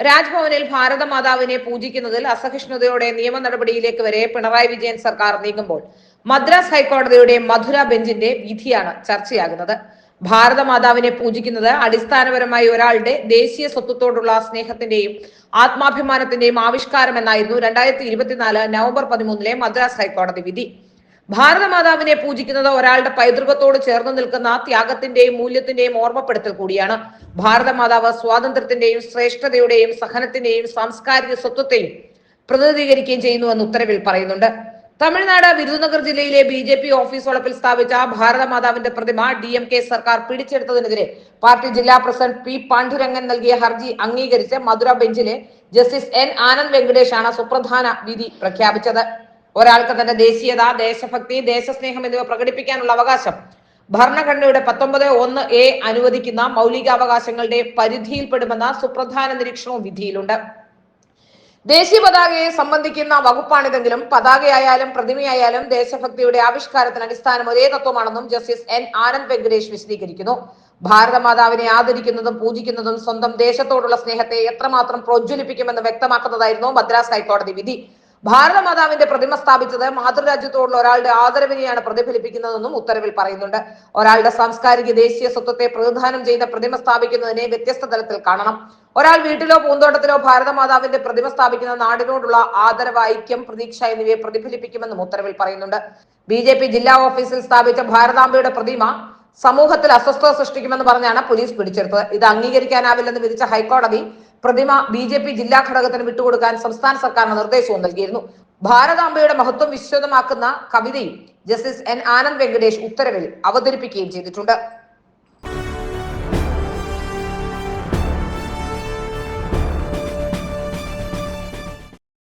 രാജ്ഭവനിൽ ഭാരതമാതാവിനെ പൂജിക്കുന്നതിൽ അസഹിഷ്ണുതയോടെ നിയമ നടപടിയിലേക്ക് വരെ പിണറായി വിജയൻ സർക്കാർ നീങ്ങുമ്പോൾ മദ്രാസ് ഹൈക്കോടതിയുടെ മധുര ബെഞ്ചിന്റെ വിധിയാണ് ചർച്ചയാകുന്നത്. ഭാരതമാതാവിനെ പൂജിക്കുന്നത് അടിസ്ഥാനപരമായി ഒരാളുടെ ദേശീയ സ്വത്വത്തോടുള്ള സ്നേഹത്തിന്റെയും ആത്മാഭിമാനത്തിന്റെയും ആവിഷ്കാരമെന്നായിരുന്നു 2024 നവംബർ 13 മദ്രാസ് ഹൈക്കോടതി വിധി. ഭാരതമാതാവിനെ പൂജിക്കുന്നത് ഒരാളുടെ പൈതൃകത്തോട് ചേർന്ന് നിൽക്കുന്ന ത്യാഗത്തിന്റെയും മൂല്യത്തിന്റെയും ഓർമ്മപ്പെടുത്തൽ കൂടിയാണ്. ഭാരതമാതാവ് സ്വാതന്ത്ര്യത്തിന്റെയും ശ്രേഷ്ഠതയുടെയും സഹനത്തിന്റെയും സാംസ്കാരിക സ്വത്വത്തെയും പ്രതിനിധീകരിക്കുകയും ചെയ്യുന്നുവെന്ന് ഉത്തരവിൽ പറയുന്നുണ്ട്. തമിഴ്നാട് വിരുദുനഗർ ജില്ലയിലെ BJP ഓഫീസ് വളപ്പിൽ സ്ഥാപിച്ച ഭാരതമാതാവിന്റെ പ്രതിമ DMK സർക്കാർ പിടിച്ചെടുത്തതിനെതിരെ പാർട്ടി ജില്ലാ പ്രസിഡന്റ് P പാണ്ഡുരംഗൻ നൽകിയ ഹർജി അംഗീകരിച്ച് മധുര ബെഞ്ചിലെ ജസ്റ്റിസ് N ആനന്ദ് വെങ്കടേഷ് ആണ് സുപ്രധാന വിധി പ്രഖ്യാപിച്ചത്. ഒരാൾക്ക് തന്റെ ദേശീയത, ദേശഭക്തി, ദേശസ്നേഹം എന്നിവ പ്രകടിപ്പിക്കാനുള്ള അവകാശം ഭരണഘടനയുടെ 19(1)A അനുവദിക്കുന്ന മൗലികാവകാശങ്ങളുടെ പരിധിയിൽപ്പെടുമെന്ന സുപ്രധാന നിരീക്ഷണവും വിധിയിലുണ്ട്. ദേശീയ പതാകയെ സംബന്ധിക്കുന്ന വകുപ്പാണിതെങ്കിലും പതാകയായാലും പ്രതിമയായാലും ദേശഭക്തിയുടെ ആവിഷ്കാരത്തിന് അടിസ്ഥാനം ഒരേ തത്വമാണെന്നും ജസ്റ്റിസ് N ആനന്ദ് വെങ്കടേഷ് വിശദീകരിക്കുന്നു. ഭാരതമാതാവിനെ ആദരിക്കുന്നതും പൂജിക്കുന്നതും സ്വന്തം ദേശത്തോടുള്ള സ്നേഹത്തെ എത്രമാത്രം പ്രോജ്വലിപ്പിക്കുമെന്ന് വ്യക്തമാക്കുന്നതായിരുന്നു മദ്രാസ് ഹൈക്കോടതി വിധി. ഭാരതമാതാവിന്റെ പ്രതിമ സ്ഥാപിച്ചത് മാതൃരാജ്യത്തോടുള്ള ഒരാളുടെ ആദരവിനെയാണ് പ്രതിഫലിപ്പിക്കുന്നതെന്നും ഉത്തരവിൽ പറയുന്നുണ്ട്. ഒരാളുടെ സാംസ്കാരിക ദേശീയ സ്വത്വത്തെ പ്രതിനിധാനം ചെയ്യുന്ന പ്രതിമ സ്ഥാപിക്കുന്നതിനെ വ്യത്യസ്ത തലത്തിൽ കാണണം. ഒരാൾ വീട്ടിലോ പൂന്തോട്ടത്തിലോ ഭാരതമാതാവിന്റെ പ്രതിമ സ്ഥാപിക്കുന്ന നാടിനോടുള്ള ആദരവ്, ഐക്യം, പ്രതീക്ഷ എന്നിവയെ പ്രതിഫലിപ്പിക്കുമെന്നും ഉത്തരവിൽ പറയുന്നുണ്ട്. BJP ജില്ലാ ഓഫീസിൽ സ്ഥാപിച്ച ഭാരതാംബയുടെ പ്രതിമ സമൂഹത്തിൽ അസ്വസ്ഥത സൃഷ്ടിക്കുമെന്ന് പറഞ്ഞാണ് പോലീസ് പിടിച്ചെടുത്തത്. ഇത് അംഗീകരിക്കാനാവില്ലെന്ന് വിധിച്ച ഹൈക്കോടതി പ്രതിമ BJP ജില്ലാ ഘടകത്തിന് വിട്ടുകൊടുക്കാൻ സംസ്ഥാന സർക്കാരിന് നിർദ്ദേശവും നൽകിയിരുന്നു. ഭാരതാംബയുടെ മഹത്വം വിശദമാക്കുന്ന കവിതയും ജസ്റ്റിസ് N ആനന്ദ് വെങ്കടേഷ് ഉത്തരവിൽ അവതരിപ്പിക്കുകയും ചെയ്തിട്ടുണ്ട്.